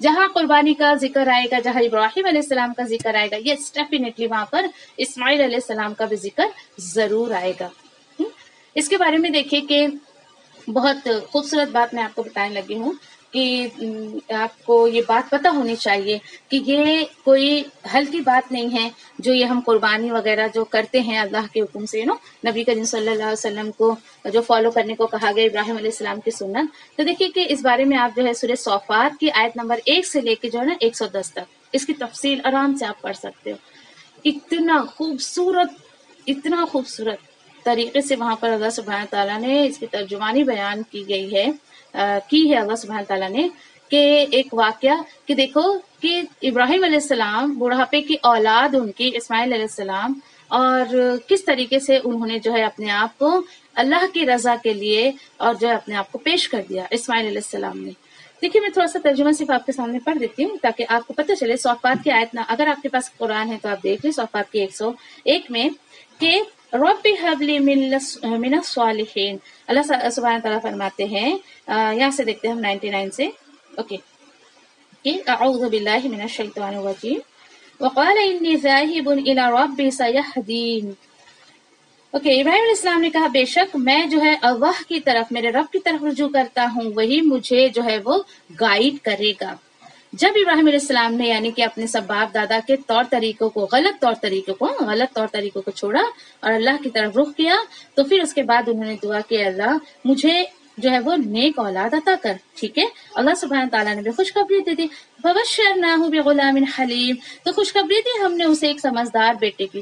جہاں قربانی کا ذکر آئے گا، جہاں ابراہیم علیہ السلام کا ذکر آئے گا، یس ڈیفینیٹلی وہاں پر اسماعیل علیہ السلام کا بھی ذکر ضرور آئے گا. اس کے بارے میں دیکھیے کہ بہت خوبصورت بات میں آپ کو بتانے لگی ہوں کہ آپ کو یہ بات پتہ ہونی چاہیے کہ یہ کوئی ہلکی بات نہیں ہے جو یہ ہم قربانی وغیرہ جو کرتے ہیں اللہ کے حکم سے، نبی کریم صلی اللہ علیہ وسلم کو جو فالو کرنے کو کہا گیا، ابراہیم علیہ السلام کی سنت. تو دیکھیے کہ اس بارے میں آپ جو ہے سورہ صافات کی آیت نمبر 1 سے لے کے جو ہے نا 110 تک اس کی تفصیل آرام سے آپ پڑھ سکتے ہو. اتنا خوبصورت طریقے سے وہاں پر اللہ سبحانہ تعالیٰ نے اس کی ترجمانی بیان کی گئی ہے، اللہ سبحانہ تعالیٰ نے، کہ ایک واقعہ کہ دیکھو کہ ابراہیم علیہ السلام بڑھاپے کی اولاد ان کی اسماعیل علیہ السلام، اور کس طریقے سے انہوں نے جو ہے اپنے آپ کو اللہ کی رضا کے لیے اور جو ہے اپنے آپ کو پیش کر دیا اسماعیل علیہ السلام نے. دیکھیے میں تھوڑا سا ترجمہ صرف آپ کے سامنے پڑھ دیتی ہوں تاکہ آپ کو پتہ چلے. صافات کی آیت اگر آپ کے پاس قرآن ہے تو آپ دیکھ لیں صافات کی 101 میں کہ رب هب لی من الصالحین. اللہ سبحانہ تعالیٰ فرماتے ہیں، یہاں سے دیکھتے ہیں ہم 99 سے. اوکے، اعوذ باللہ من الشیطان الرجیم وقال انی ذاہب الی ربی سیہدین. اوکے، ابراہیم علیہ السلام نے کہا بے شک میں جو ہے اللہ کی طرف، میرے رب کی طرف رجوع کرتا ہوں، وہی مجھے جو ہے وہ گائیڈ کرے گا. جب ابراہیم علیہ السلام نے یعنی کہ اپنے سب باپ دادا کے غلط طور طریقوں کو چھوڑا اور اللہ کی طرف رخ کیا، تو پھر اس کے بعد انہوں نے دعا کہ اللہ مجھے جو ہے وہ نیک اولاد عطا کر. ٹھیک ہے، اللہ سبحانہ تعالیٰ نے بھی خوشخبری دے دی. فبشرناہ بغلام حلیم، تو خوشخبری دی ہم نے اسے ایک سمجھدار بیٹے کی.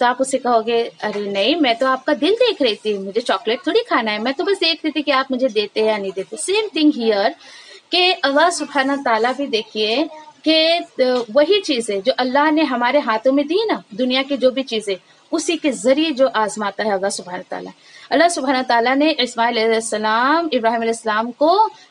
تو آپ اسے کہو گے ارے نہیں میں تو آپ کا دل دیکھ رہی تھی, مجھے چاکلیٹ تھوڑی کھانا ہے, میں تو بس دیکھ رہی تھی کہ آپ مجھے دیتے یا نہیں دیتے. سیم تھنگ ہیئر کہ اللہ سبحانہ تعالیٰ بھی دیکھیے کہ وہی چیزیں جو اللہ نے ہمارے ہاتھوں میں دی نا, دنیا کی جو بھی چیزیں, اسی کے ذریعے جو آزماتا ہے اللہ سبحانہ تعالیٰ. اللہ سبحانہ تعالیٰ نے اسماعیل علیہ السلام, ابراہیم علیہ السلام کو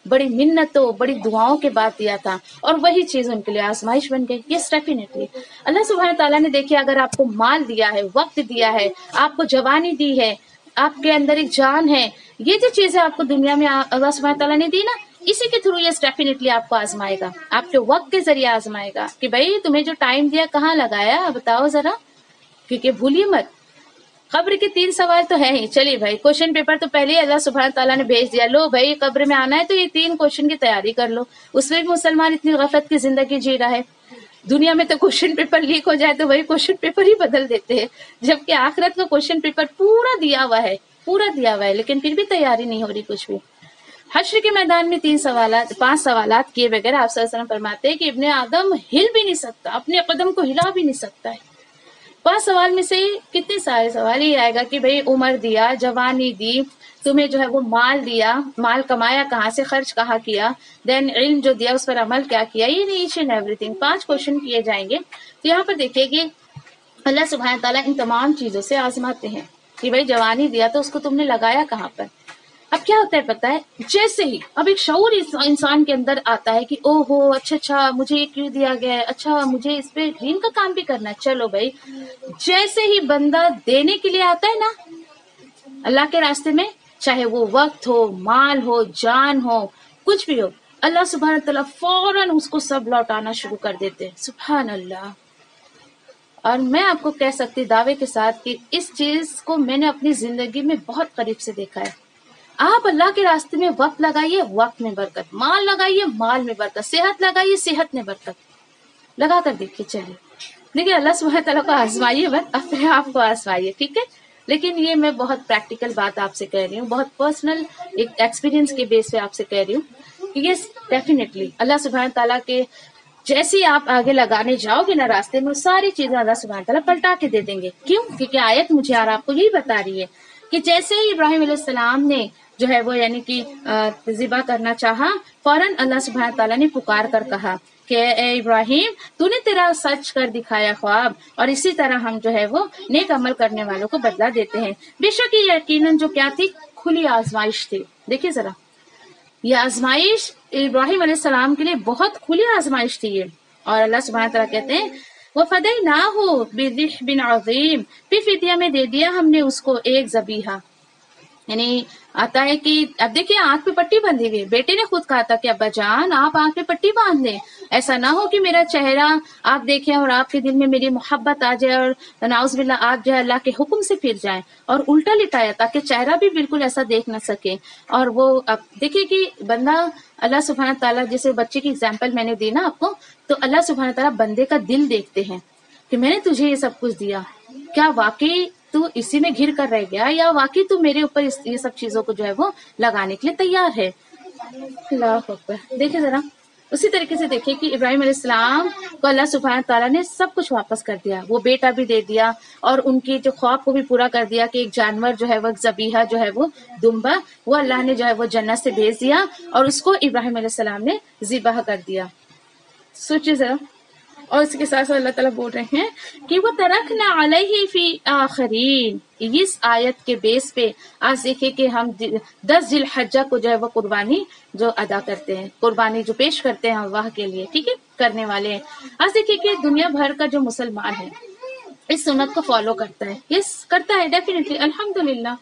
بڑی منتوں بڑی دعاؤں کے بعد دیا تھا, اور وہی چیز ان کے لیے آزمائش بن گئی. یس ڈیفینیٹلی اللہ سبحانہ تعالیٰ نے دیکھیے اگر آپ کو مال دیا ہے, وقت دیا ہے, آپ کو جوانی دی ہے, آپ کے اندر ایک جان ہے, یہ جو چیزیں آپ کو دنیا میں اللہ سبحانہ تعالیٰ نے دی نا, اسی کے تھرو یس ڈیفینیٹلی آپ کو آزمائے گا, آپ کے وقت کے ذریعے آزمائے گا کہ بھائی تمہیں جو ٹائم دیا کہاں لگایا بتاؤ ذرا, کیونکہ بھولیے مت قبر کے 3 سوال تو ہے ہی. چلیے بھائی کوشچن پیپر تو پہلے ہی اللہ سبحانہ تعالیٰ نے بھیج دیا, لو بھائی قبر میں آنا ہے تو یہ 3 کوشچن کی تیاری کر لو. اس میں بھی مسلمان اتنی غفلت کی زندگی جی رہا ہے. دنیا میں تو کوشچن پیپر لیک ہو جائے تو وہی کوشچن پیپر ہی بدل دیتے ہیں, جبکہ آخرت کا کوشچن پیپر پورا دیا ہوا ہے, لیکن پھر بھی تیاری نہیں ہو رہی کچھ بھی. حشر کے میدان میں 5 سوالات کیے بغیر آپ صلی اللہ علیہ وسلم فرماتے ہیں کہ ابن آدم ہل بھی نہیں سکتا, اپنے قدم کو ہلا بھی نہیں سکتا ہے. 5 سوال میں سے کتنے سارے سوال یہ آئے گا کہ بھئی عمر دیا, جوانی دی, تمہیں جو ہے وہ مال دیا, مال کمایا کہاں سے, خرچ کہاں کیا, دین علم جو دیا اس پر عمل کیا کیا, یہ ایچ اینڈ ایوری تھنگ 5 کوشچن کیے جائیں گے. تو یہاں پر دیکھیے کہ اللہ سبحانہ تعالیٰ ان تمام چیزوں سے آزماتے ہیں کہ بھئی جوانی دیا تو اس کو تم نے لگایا کہاں پر. اب کیا ہوتا ہے پتہ ہے, جیسے ہی اب ایک شعور انسان کے اندر آتا ہے کہ او ہو اچھا مجھے یہ کیوں دیا گیا ہے, اچھا مجھے اس پہ دین کا کام بھی کرنا ہے. چلو بھائی جیسے ہی بندہ دینے کے لیے آتا ہے نا اللہ کے راستے میں, چاہے وہ وقت ہو, مال ہو, جان ہو, کچھ بھی ہو, اللہ سبحانہ تعالیٰ فوراً اس کو سب لوٹانا شروع کر دیتے ہیں. سبحان اللہ. اور میں آپ کو کہہ سکتی دعوے کے ساتھ کہ اس چیز کو میں نے اپنی زندگی میں بہت قریب سے دیکھا ہے. آپ اللہ کے راستے میں وقت لگائیے, وقت میں برکت, مال لگائیے, مال میں برکت, صحت لگائیے, صحت میں برکت, لگا کر دیکھیے. چلیے دیکھیے اللہ سبحانہ تعالیٰ کو آزمائیے بس, اپنے آپ کو آزمائیے, ٹھیک ہے. لیکن یہ میں بہت پریکٹیکل بات آپ سے کہہ رہی ہوں, بہت پرسنل ایک ایکسپیرینس کے بیس پہ آپ سے کہہ رہی ہوں کہ یہ ڈیفینیٹلی اللہ سبحانہ تعالیٰ کے جیسے ہی آپ آگے لگانے جاؤ گے نا راستے میں, ساری چیزیں اللہ سبحانہ تعالیٰ پلٹا کے دے دیں گے. کیوں؟ کیونکہ آیت مجھے اور آپ کو یہی بتا رہی ہے کہ جیسے ہی ابراہیم علیہ السلام نے جو ہے وہ یعنی کہ ذبح کرنا چاہا, فوراً اللہ سبحانہ تعالیٰ نے پکار کر کہا کہ اے ابراہیم تو نے تیرا سچ کر دکھایا خواب, اور اسی طرح ہم جو ہے وہ نیک عمل کرنے والوں کو بدلہ دیتے ہیں. بے شک یہ یقیناً جو کیا تھی, کھلی آزمائش تھی. دیکھیے ذرا یہ آزمائش ابراہیم علیہ السلام کے لیے بہت کھلی آزمائش تھی یہ. اور اللہ سبحانہ تعالیٰ کہتے ہیں وَفَدَيْنَاهُ بِذِبْحٍ عَظِيمٍ, پھر فدیہ میں دے دیا ہم نے اس کو ایک ذبیحہ. یعنی آتا ہے کہ اب دیکھیے آنکھ پہ پٹی بندھی ہوئی, بیٹے نے خود کہا تھا کہ ابا جان آپ آنکھ پہ پٹی باندھ دیں, ایسا نہ ہو کہ میرا چہرہ آپ دیکھیں اور آپ کے دل میں میری محبت آ جائے اور نعوذ باللہ آپ جو ہے اللہ کے حکم سے پھر جائیں. اور الٹا لٹایا تاکہ چہرہ بھی بالکل ایسا دیکھ نہ سکے. اور وہ اب دیکھیے کہ بندہ اللہ سبحانہ تعالیٰ, جیسے بچے کی اگزامپل میں نے دی نا آپ کو, تو اللہ سبحانہ تعالیٰ بندے کا دل دیکھتے ہیں کہ میں نے تجھے یہ سب کچھ دیا, کیا واقعی تو اسی میں گھر کر رہ گیا, یا واقعی تو میرے اوپر یہ سب چیزوں کو جو ہے وہ لگانے کے لیے تیار ہے. اللہ اکبر. دیکھیں ذرا اسی طریقے سے دیکھیں کہ ابراہیم علیہ السلام کو اللہ سبحانہ تعالیٰ نے سب کچھ واپس کر دیا, وہ بیٹا بھی دے دیا, اور ان کی جو خواب کو بھی پورا کر دیا کہ ایک جانور جو ہے وہ ذبیحہ جو ہے وہ دمبا, وہ اللہ نے جو ہے وہ جنت سے بھیج دیا اور اس کو ابراہیم علیہ السلام نے ذبح کر دیا. سوچیے ذرا. اور اس کے ساتھ اللہ تعالیٰ بول رہے ہیں کہ وہ ترکنا علیہ فی آخرین. اس آیت کے بیس پہ آج دیکھیں کہ ہم 10 ذی الحجہ کو جو ہے وہ قربانی جو ادا کرتے ہیں, قربانی جو پیش کرتے ہیں اللہ کے لیے, ٹھیک ہے, کرنے والے ہیں. آج دیکھیں کہ دنیا بھر کا جو مسلمان ہے اس سنت کو فالو کرتا ہے, یس کرتا ہے ڈیفینیٹلی الحمدللہ,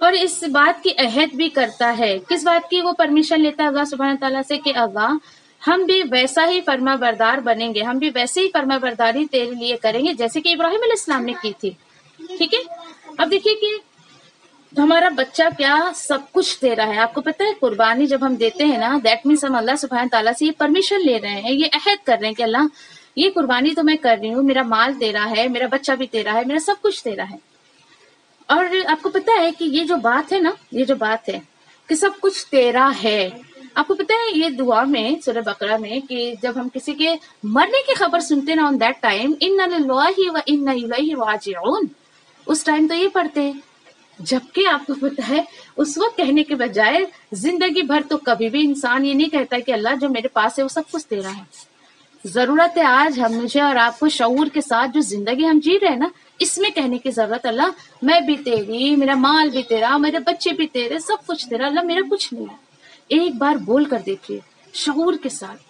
اور اس بات کی عہد بھی کرتا ہے. کس بات کی؟ وہ پرمیشن لیتا ہے اللہ سبحانہ تعالیٰ سے کہ اللہ ہم بھی ویسا ہی فرما بردار بنیں گے, ہم بھی ویسے ہی فرما برداری تیرے لیے کریں گے جیسے کہ ابراہیم علیہ السلام نے کی تھی. ٹھیک ہے. اب دیکھیے کہ ہمارا بچہ کیا سب کچھ دے رہا ہے. آپ کو پتہ ہے قربانی جب ہم دیتے ہیں نا, دیٹ مینس ہم اللہ سبحانہ تعالیٰ سے یہ پرمیشن لے رہے ہیں, یہ عہد کر رہے ہیں کہ اللہ یہ قربانی تو میں کر رہی ہوں, میرا مال تیرا ہے, میرا بچہ بھی تیرا ہے, میرا سب کچھ تیرا ہے. اور آپ کو پتہ ہے کہ یہ جو بات ہے نا, یہ جو بات ہے کہ سب کچھ تیرا ہے, آپ کو پتا ہے یہ دعا میں سورہ بقرہ میں کہ جب ہم کسی کے مرنے کی خبر سنتے نا آن دیٹ ٹائم انا للہ و انا الیہ راجعون، اس ٹائم تو یہ پڑھتے ہیں، جبکہ آپ کو پتا ہے اس وقت کہنے کے بجائے زندگی بھر تو کبھی بھی انسان یہ نہیں کہتا کہ اللہ جو میرے پاس ہے وہ سب کچھ تیرا ہے۔ ضرورت ہے آج ہم مجھے اور آپ کو شعور کے ساتھ جو زندگی ہم جی رہے ہیں نا اس میں کہنے کی ضرورت، اللہ میں بھی تیری، میرا مال بھی تیرا، میرے بچے بھی تیرے، سب کچھ تیرا، اللہ میرا کچھ نہیں ہے۔ ایک بار بول کر دیکھیے شعور کے ساتھ۔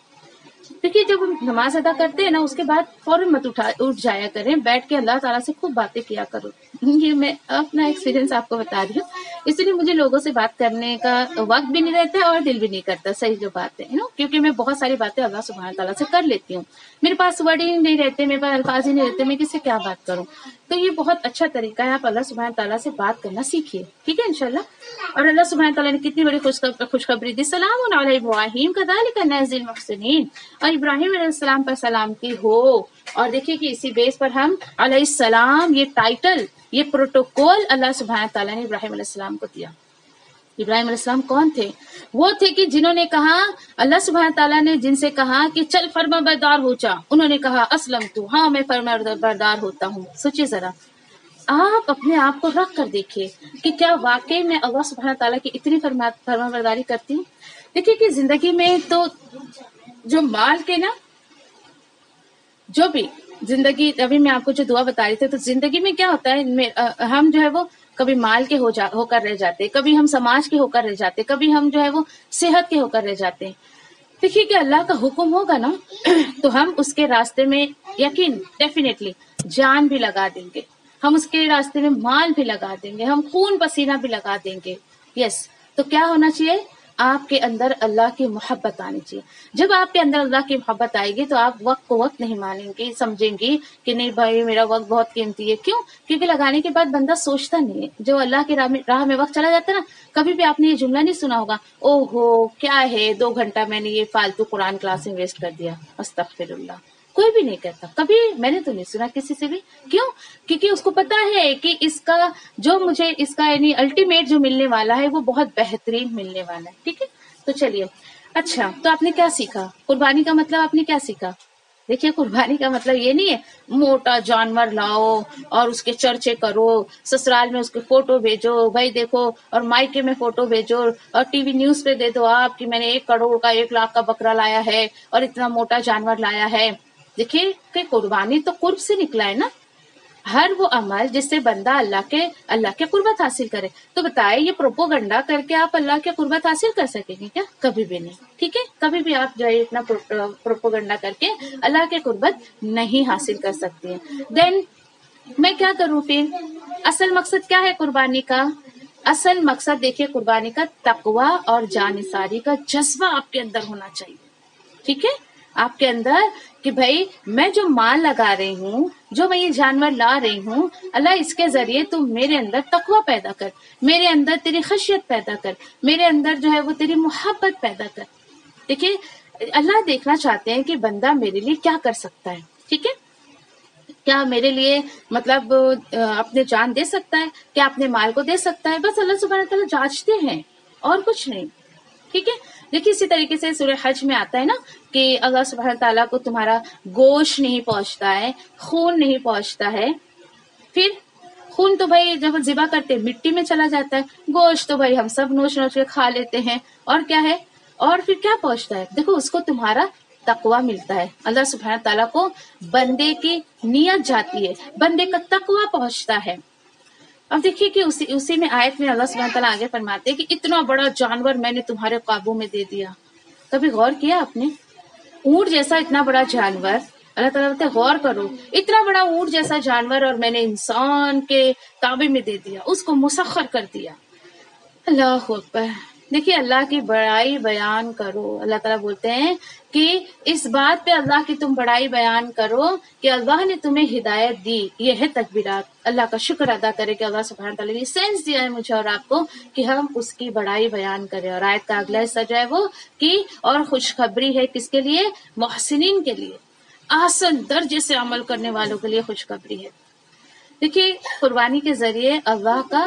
دیکھیے جب ہم نماز ادا کرتے ہیں نا اس کے بعد فوراً مت اٹھ جایا کریں، بیٹھ کے اللہ تعالیٰ سے خوب باتیں کیا کرو۔ یہ میں اپنا ایکسپیرینس آپ کو بتا رہی ہوں، اس لیے مجھے لوگوں سے بات کرنے کا وقت بھی نہیں رہتا اور دل بھی نہیں کرتا، صحیح جو بات ہے کیونکہ میں بہت ساری باتیں اللہ سبحانہ تعالیٰ سے کر لیتی ہوں، میرے پاس ورڈ ہی نہیں رہتے، میرے پاس الفاظ ہی نہیں رہتے، میں کس سے کیا بات کروں۔ تو یہ بہت اچھا طریقہ ہے، آپ اللہ سبحانہ تعالیٰ سے بات کرنا سیکھیے، ٹھیک ہے انشاءاللہ۔ اور اللہ سبحانہ تعالیٰ نے کتنی بڑی خوشخبری دی، سلام علی ابراہیم کذالک نجزی المحسنین، اور ابراہیم علیہ السلام پر سلامتی ہو۔ اور دیکھیے کہ اسی بیس پر ہم علیہ السلام یہ ٹائٹل، یہ پروٹوکول اللہ سبحانہ تعالیٰ نے ابراہیم علیہ السلام کو دیا۔ ابراہیم علیہ السلام کون تھے؟ وہ تھے کہ جنہوں نے کہا، اللہ سبحانہ تعالیٰ نے جن سے کہا کہ چل فرما بردار ہو جا، انہوں نے کہا اسلم تو، ہاں میں فرما بردار ہوتا ہوں۔ سوچیے ذرا، آپ اپنے آپ کو رکھ کر دیکھیے کہ کیا واقعی میں اللہ سبحانہ تعالیٰ کی اتنی فرما برداری کرتی ہوں۔ دیکھیے کہ زندگی میں تو جو مال کے نا جو بھی زندگی، ابھی میں آپ کو جو دعا بتا رہی تھی، تو زندگی میں کیا ہوتا ہے، ہم جو ہے وہ کبھی مال کے ہو کر رہ جاتے، کبھی ہم سماج کے ہو کر رہ جاتے، کبھی ہم جو ہے وہ صحت کے ہو کر رہ جاتے ہیں۔ دیکھیے کہ اللہ کا حکم ہوگا نا تو ہم اس کے راستے میں یقین ڈیفینیٹلی جان بھی لگا دیں گے، ہم اس کے راستے میں مال بھی لگا دیں گے، ہم خون پسینہ بھی لگا دیں گے۔ یس، تو کیا ہونا چاہیے؟ آپ کے اندر اللہ کی محبت آنی چاہیے۔ جب آپ کے اندر اللہ کی محبت آئے گی تو آپ وقت کو وقت نہیں مانیں گے، سمجھیں گی کہ نہیں بھائی میرا وقت بہت قیمتی ہے۔ کیوں؟ کیونکہ لگانے کے بعد بندہ سوچتا نہیں ہے۔ جو اللہ کی راہ میں وقت چلا جاتا ہے نا، کبھی بھی آپ نے یہ جملہ نہیں سنا ہوگا، او ہو کیا ہے 2 گھنٹہ میں نے یہ فالتو قرآن کلاس میں ویسٹ کر دیا، استغفر اللہ۔ کوئی بھی نہیں کہتا، کبھی میں نے تو نہیں سنا کسی سے بھی۔ کیوں؟ کیونکہ اس کو پتا ہے کہ اس کا جو مجھے اس کا یعنی الٹیمیٹ جو ملنے والا ہے وہ بہت بہترین ملنے والا ہے، ٹھیک ہے۔ تو چلیے، اچھا تو آپ نے کیا سیکھا؟ قربانی کا مطلب آپ نے کیا سیکھا؟ دیکھیے قربانی کا مطلب یہ نہیں ہے موٹا جانور لاؤ اور اس کے چرچے کرو، سسرال میں اس کے فوٹو بھیجو، بھائی دیکھو، اور مائکے میں فوٹو بھیجو، اور ٹی وی نیوز پہ دے دو آپ کہ میں نے 1 کروڑ کا 1 لاکھ کا بکرا لایا ہے اور اتنا موٹا جانور لایا ہے۔ دیکھیے کہ قربانی تو قرب سے نکلا ہے نا، ہر وہ عمل جس سے بندہ اللہ کے قربت حاصل کرے۔ تو بتائے یہ پروپوگنڈا کر کے آپ اللہ کے قربت حاصل کر سکیں گے کیا؟ کبھی بھی نہیں، ٹھیک ہے۔ کبھی بھی آپ جو ہے اتنا پروپوگنڈا کر کے اللہ کے قربت نہیں حاصل کر سکتے ہیں۔ دین میں کیا کروں پھر؟ اصل مقصد کیا ہے قربانی کا؟ اصل مقصد دیکھیے قربانی کا تقوی اور جانثاری کا جذبہ آپ کے اندر ہونا چاہیے، ٹھیک ہے۔ آپ کے اندر کہ بھائی میں جو مال لگا رہی ہوں، جو میں یہ جانور لا رہی ہوں، اللہ اس کے ذریعے تم میرے اندر تقوی پیدا کر، میرے اندر تیری خشیت پیدا کر، میرے اندر جو ہے وہ تیری محبت پیدا کر۔ دیکھیے اللہ دیکھنا چاہتے ہیں کہ بندہ میرے لیے کیا کر سکتا ہے، ٹھیک ہے۔ کیا میرے لیے مطلب اپنے جان دے سکتا ہے، کیا اپنے مال کو دے سکتا ہے؟ بس اللہ سبحانہ تعالیٰ جانچتے ہیں اور کچھ نہیں، ٹھیک ہے۔ دیکھیے اسی طریقے سے سورہ حج میں آتا ہے نا کہ اللہ سبحانہ تعالیٰ کو تمہارا گوشت نہیں پہنچتا ہے، خون نہیں پہنچتا ہے۔ پھر خون تو بھائی جب ذبح کرتے مٹی میں چلا جاتا ہے، گوشت تو بھائی ہم سب نوچ نوچ کے کھا لیتے ہیں، اور کیا ہے، اور پھر کیا پہنچتا ہے؟ دیکھو اس کو تمہارا تقوی ملتا ہے، اللہ سبحانہ تعالیٰ کو بندے کی نیت جاتی ہے، بندے کا تقوی پہنچتا ہے۔ اب دیکھیے کہ اسی میں آیت میں اللہ سبحانہ تعالیٰ آگے فرماتے ہیں کہ اتنا بڑا جانور میں نے تمہارے قابو میں دے دیا۔ کبھی غور کیا آپ نے؟ اونٹ جیسا اتنا بڑا جانور، اللہ تعالیٰ کہتے ہیں غور کرو، اتنا بڑا اونٹ جیسا جانور اور میں نے انسان کے تابع میں دے دیا، اس کو مسخر کر دیا۔ اللہ اکبر۔ دیکھیے اللہ کی بڑائی بیان کرو، اللہ تعالیٰ بولتے ہیں کہ اس بات پہ اللہ کی تم بڑائی بیان کرو کہ اللہ نے تمہیں ہدایت دی۔ یہ ہے تکبیرات، اللہ کا شکر ادا کرے کہ اللہ سبحانہ تعالیٰ نے سینس دیا ہے مجھے اور آپ کو کہ ہم اس کی بڑائی بیان کریں۔ اور آیت کا اگلا حصہ جو ہے وہ کہ اور خوشخبری ہے کس کے لیے؟ محسنین کے لیے، احسن درجے سے عمل کرنے والوں کے لیے خوشخبری ہے۔ دیکھیے قربانی کے ذریعے اللہ کا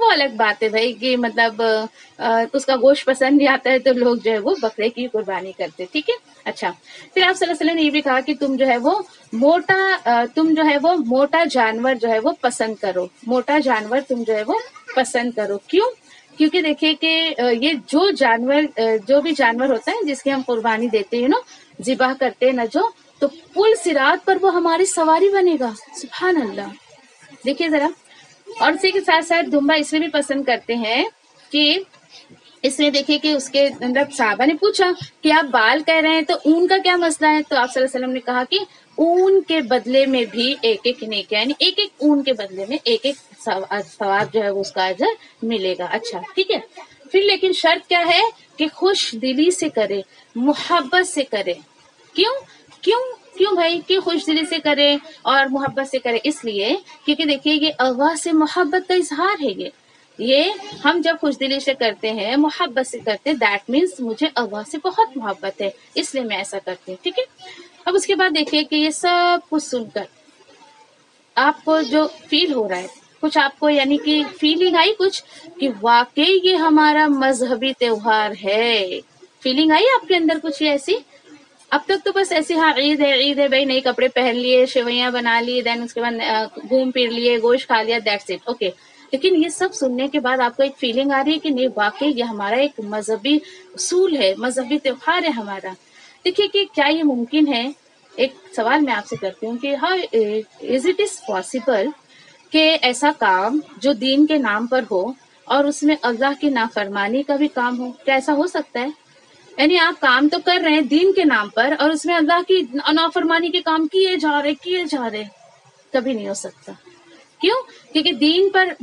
وہ الگ بات ہے بھائی کہ مطلب اس کا گوشت پسند نہیں آتا ہے تو لوگ جو ہے وہ بکرے کی قربانی کرتے. ٹھیک ہے. اچھا پھر آپ صلی اللہ علیہ وسلم نے یہ بھی کہا کہ تم جو ہے وہ موٹا جانور جو ہے وہ پسند کرو. موٹا جانور تم جو ہے وہ پسند کرو. کیوں؟ کیونکہ دیکھیے کہ یہ جو بھی جانور ہوتا ہے جس کی ہم قربانی دیتے ہیں نا، ذبح کرتے ہیں نا جو، تو پل صراط پر وہ ہماری سواری بنے گا. سبحان اللہ. دیکھیے ذرا. اور اسی کے ساتھ ساتھ دمبا اس لیے بھی پسند کرتے ہیں کہ اس میں دیکھیے کہ اس کے اندر صحابہ نے پوچھا کہ آپ بال کہہ رہے ہیں تو اون کا کیا مسئلہ ہے؟ تو آپ صلی اللہ علیہ وسلم نے کہا کہ اون کے بدلے میں بھی ایک ایک نیکیاں، یعنی ایک ایک اون کے بدلے میں ایک ایک ثواب جو ہے وہ اس کا اجر ملے گا. اچھا ٹھیک ہے. پھر لیکن شرط کیا ہے کہ خوش دلی سے کرے، محبت سے کرے. کیوں بھائی کہ خوش دلی سے کرے اور محبت سے کرے؟ اس لیے کیونکہ دیکھیے یہ اللہ سے محبت کا اظہار ہے. یہ ہم جب خوش دلی سے کرتے ہیں، محبت سے کرتے ہیں، دیٹ مینس مجھے اللہ سے بہت محبت ہے، اس لیے میں ایسا کرتی ہوں. ٹھیک ہے. اب اس کے بعد دیکھیے کہ یہ سب کچھ سن کر آپ کو جو فیل ہو رہا ہے، کچھ آپ کو یعنی کہ فیلنگ آئی کچھ کہ واقعی یہ ہمارا مذہبی تہوار ہے. فیلنگ آئی آپ کے اندر کچھ ایسی؟ اب تک تو بس ایسی ہاں عید ہے بھائی، نئے کپڑے پہن لیے، شیویاں بنا لی، دین اس کے بعد گھوم پھر لیے، گوشت کھا لیا، دیٹس اٹ. اوکے. لیکن یہ سب سننے کے بعد آپ کو ایک فیلنگ آ رہی ہے کہ نہیں واقعی یہ ہمارا ایک مذہبی اصول ہے، مذہبی تہوار ہے ہمارا. دیکھیے کہ کیا یہ ممکن ہے؟ ایک سوال میں آپ سے کرتی ہوں کہ how is it is possible کہ ایسا کام جو دین کے نام پر ہو اور اس میں اللہ کی نافرمانی کا بھی کام ہو؟ کیا ایسا ہو سکتا ہے؟ یعنی آپ کام تو کر رہے ہیں دین کے نام پر اور اس میں اللہ کی نافرمانی کے کام کیے جا رہے. کبھی نہیں ہو سکتا. کیوں؟ کیونکہ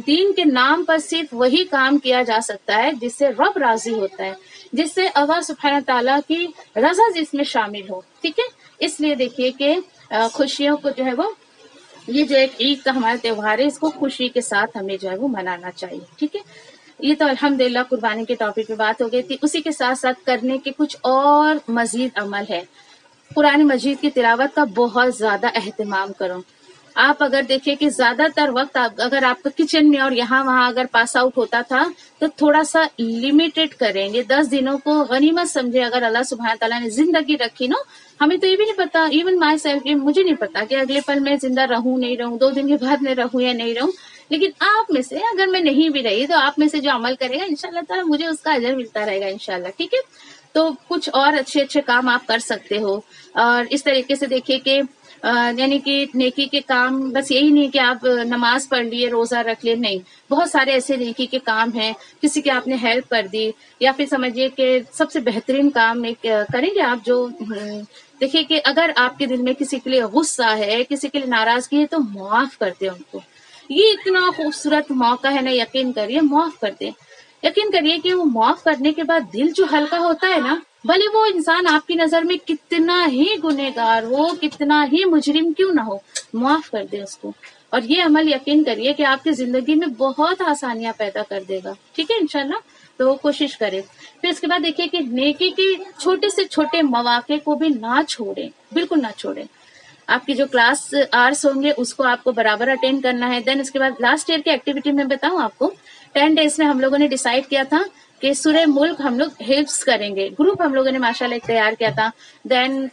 دین کے نام پر صرف وہی کام کیا جا سکتا ہے جس سے رب راضی ہوتا ہے، جس سے اللہ سبحانہ تعالیٰ کی رضا جس میں شامل ہو. ٹھیک ہے. اس لیے دیکھیے کہ خوشیوں کو جو ہے وہ، یہ جو ایک عید کا ہمارا تہوار ہے، اس کو خوشی کے ساتھ ہمیں جو ہے وہ منانا چاہیے. ٹھیک ہے. یہ تو الحمدللہ قربانی کے ٹاپک پہ بات ہو گئی تھی. اسی کے ساتھ ساتھ کرنے کے کچھ اور مزید عمل ہے. قرآن مجید کی تلاوت کا بہت زیادہ اہتمام کرو. آپ اگر دیکھیں کہ زیادہ تر وقت اگر آپ کا کچن میں اور یہاں وہاں اگر پاس آؤٹ ہوتا تھا تو تھوڑا سا لمیٹڈ کریں گے. 10 دنوں کو غنیمت سمجھے. اگر اللہ سبحانہ تعالیٰ نے زندگی رکھی نا، ہمیں تو یہ بھی نہیں پتا، ایون مائی سیلف، مجھے نہیں پتا کہ اگلے پل میں زندہ رہوں نہیں رہوں، 2 دن کے بعد میں رہوں یا نہیں رہوں. لیکن آپ میں سے اگر میں نہیں بھی رہی تو آپ میں سے جو عمل کرے گا انشاءاللہ تعالیٰ مجھے اس کا اجر ملتا رہے گا انشاءاللہ. ٹھیک ہے. تو کچھ اور اچھے کام آپ کر سکتے ہو. اور اس طریقے سے دیکھیے کہ یعنی کہ نیکی کے کام بس یہی نہیں کہ آپ نماز پڑھ لیے، روزہ رکھ لیے، نہیں. بہت سارے ایسے نیکی کے کام ہیں. کسی کی آپ نے ہیلپ کر دی، یا پھر سمجھیے کہ سب سے بہترین کام کریں گے آپ جو دیکھیے کہ اگر آپ کے دل میں کسی کے لیے غصہ ہے، کسی کے لیے ناراضگی ہے تو معاف کرتے ان کو. یہ اتنا خوبصورت موقع ہے نا، یقین کریے معاف کرتے. یقین کریے کہ وہ معاف کرنے کے بعد دل جو ہلکا ہوتا ہے نا، بھلے وہ انسان آپ کی نظر میں کتنا ہی گنہگار ہو، کتنا ہی مجرم کیوں نہ ہو، معاف کر دے اس کو. اور یہ عمل یقین کریے کہ آپ کی زندگی میں بہت آسانیاں پیدا کر دے گا. ٹھیک ہے انشاءاللہ. تو کوشش کریں. پھر اس کے بعد دیکھیے کہ نیکی کے چھوٹے سے چھوٹے مواقع کو بھی نہ چھوڑیں، بالکل نہ چھوڑیں. آپ کی جو کلاس آرس ہوں گے اس کو آپ کو برابر اٹینڈ کرنا ہے. دین اس کے بعد لاسٹ ایئر کی ایکٹیویٹی میں بتاؤں آپ کو، 10 days میں ہم لوگوں نے ڈیسائیڈ کیا تھا کہ سورہ ملک ہم لوگ حفظ کریں گے. گروپ ہم لوگوں نے ماشاءاللہ ایک تیار کیا تھا. دین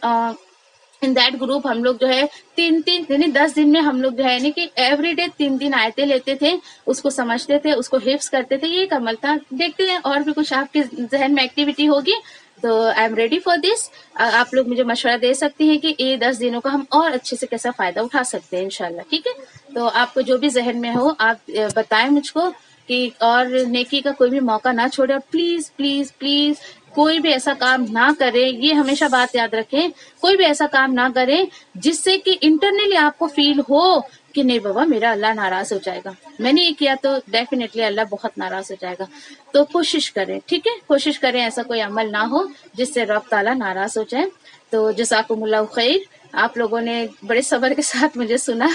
ان دیٹ گروپ ہم لوگ جو ہے 3 یعنی 10 دن میں ہم لوگ جو ہے یعنی کہ ایوری ڈے 3 آیتیں لیتے تھے، اس کو سمجھتے تھے، اس کو حفظ کرتے تھے. یہ ایک عمل تھا. دیکھتے ہیں اور بھی کچھ آپ کے ذہن میں ایکٹیویٹی ہوگی تو I am ready for this. آپ لوگ مجھے مشورہ دے سکتی ہیں کہ یہ 10 دنوں کا ہم اور اچھے سے کیسا فائدہ اٹھا سکتے ہیں انشاءاللہ. ٹھیک ہے. تو آپ کو جو بھی ذہن میں ہو آپ بتائیں مجھ کو کہ اور نیکی کا کوئی بھی موقع نہ چھوڑے. اور پلیز پلیز پلیز کوئی بھی ایسا کام نہ کرے. یہ ہمیشہ بات یاد رکھیں، کوئی بھی ایسا کام نہ کرے جس سے کہ انٹرنلی آپ کو فیل ہو کہ نہیں بابا میرا اللہ ناراض ہو جائے گا. میں نے یہ کیا تو ڈیفینیٹلی اللہ بہت ناراض ہو جائے گا. تو کوشش کریں. ٹھیک ہے. کوشش کریں ایسا کوئی عمل نہ ہو جس سے رب تعالیٰ ناراض ہو جائے. تو جزاکم اللہ خیر. آپ لوگوں نے بڑے صبر کے ساتھ مجھے سنا.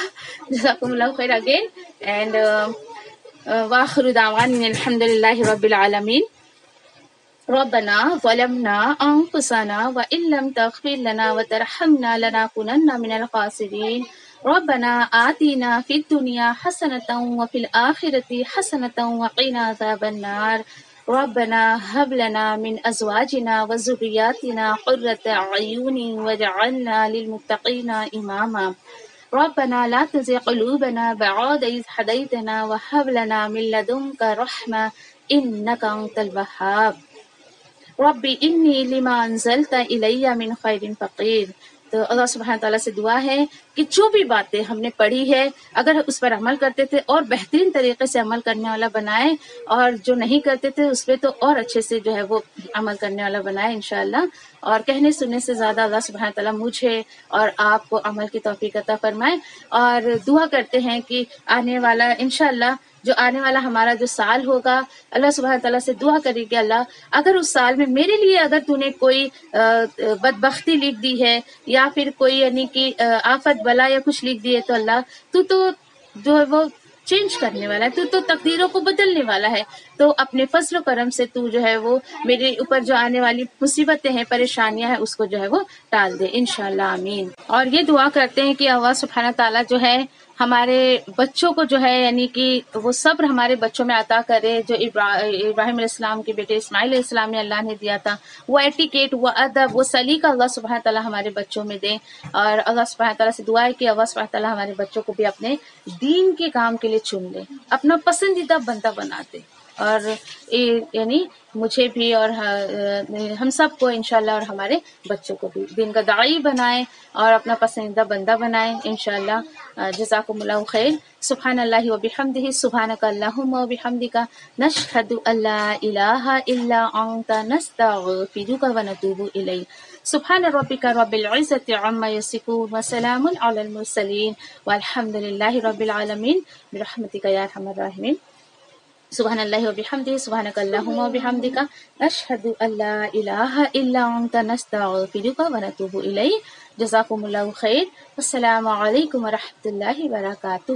جزاکم اللہ خیر اگین. اینڈ واخر دعوانا الحمد للہ رب العالمین. ربنا ظلمنا انفسنا وان لم تغفر لنا وترحمنا لنكونن من الخاسرین. ربنا آتنا فی الدنیا حسنۃ وفی الآخرۃ حسنۃ وقنا عذاب النار ربنا هب لنا من ازواجنا وذرياتنا قرة اعین واجعلنا للمتقین اماما ربنا لا تزغ قلوبنا بعد إذ هديتنا وهب لنا من لدنك رحمة إنك أنت الوهاب ربی انی لما انزلت الی من خیر فقیر. تو اللہ سبحانہ تعالیٰ سے دعا ہے کہ جو بھی باتیں ہم نے پڑھی ہے اگر اس پر عمل کرتے تھے اور بہترین طریقے سے عمل کرنے والا بنائے، اور جو نہیں کرتے تھے اس پہ تو اور اچھے سے جو ہے وہ عمل کرنے والا بنائے انشاءاللہ. اور کہنے سننے سے زیادہ اللہ سبحانہ تعالیٰ مجھے اور آپ کو عمل کی توفیق عطا فرمائے. اور دعا کرتے ہیں کہ آنے والا انشاءاللہ جو آنے والا ہمارا جو سال ہوگا، اللہ سبحانہ تعالیٰ سے دعا کرے کہ اللہ اگر اس سال میں میرے لیے اگر تو نے کوئی بدبختی لکھ دی ہے یا پھر کوئی یعنی کہ آفت بلا یا کچھ لکھ دی ہے تو اللہ تو جو ہے وہ چینج کرنے والا ہے، تو تقدیروں کو بدلنے والا ہے. تو اپنے فضل و کرم سے تو جو ہے وہ میرے اوپر جو آنے والی مصیبتیں ہیں، پریشانیاں ہیں، اس کو جو ہے وہ ٹال دے انشاءاللہ آمین. اور یہ دعا کرتے ہیں کہ اللہ سبحانہ تعالیٰ جو ہے ہمارے بچوں کو جو ہے یعنی کہ وہ صبر ہمارے بچوں میں عطا کرے، جو ابراہیم علیہ السلام کے بیٹے اسماعیل علیہ السلام نے اللہ نے دیا تھا، وہ ایٹیکیٹ، وہ ادب، وہ سلیقہ اللہ سبحانہ تعالیٰ ہمارے بچوں میں دیں. اور اللہ سبحانہ تعالیٰ سے دعا ہے کہ اللہ سبحانہ تعالیٰ ہمارے بچوں کو بھی اپنے دین کے کام کے لیے چن لے، اپنا پسندیدہ بندہ بنا دے. اور یعنی مجھے بھی اور ہم سب کو انشاءاللہ اور ہمارے بچوں کو بھی دین کا داعی بنائیں اور اپنا پسندیدہ بندہ بنائیں انشاءاللہ. جزاکم اللہ خیر. سبحان اللہ وبحمدہ، سبحانک اللہم وبحمدک، نشہد ان لا الہ الا انت، نستغفرک ونتوب الیک. سبحان ربک رب العزۃ عما یصفون وسلام علی المرسلین والحمد للہ رب العالمین برحمتک یا ارحم الراحمین. سبحان اللہ وبحمدہ، سبحانک اللہم وبحمدک، نشہد ان لا الہ الا انت، نستغفرک ونتوب الیک. جزاکم اللہ خیر. السلام علیکم ورحمۃ اللہ وبرکاتہ.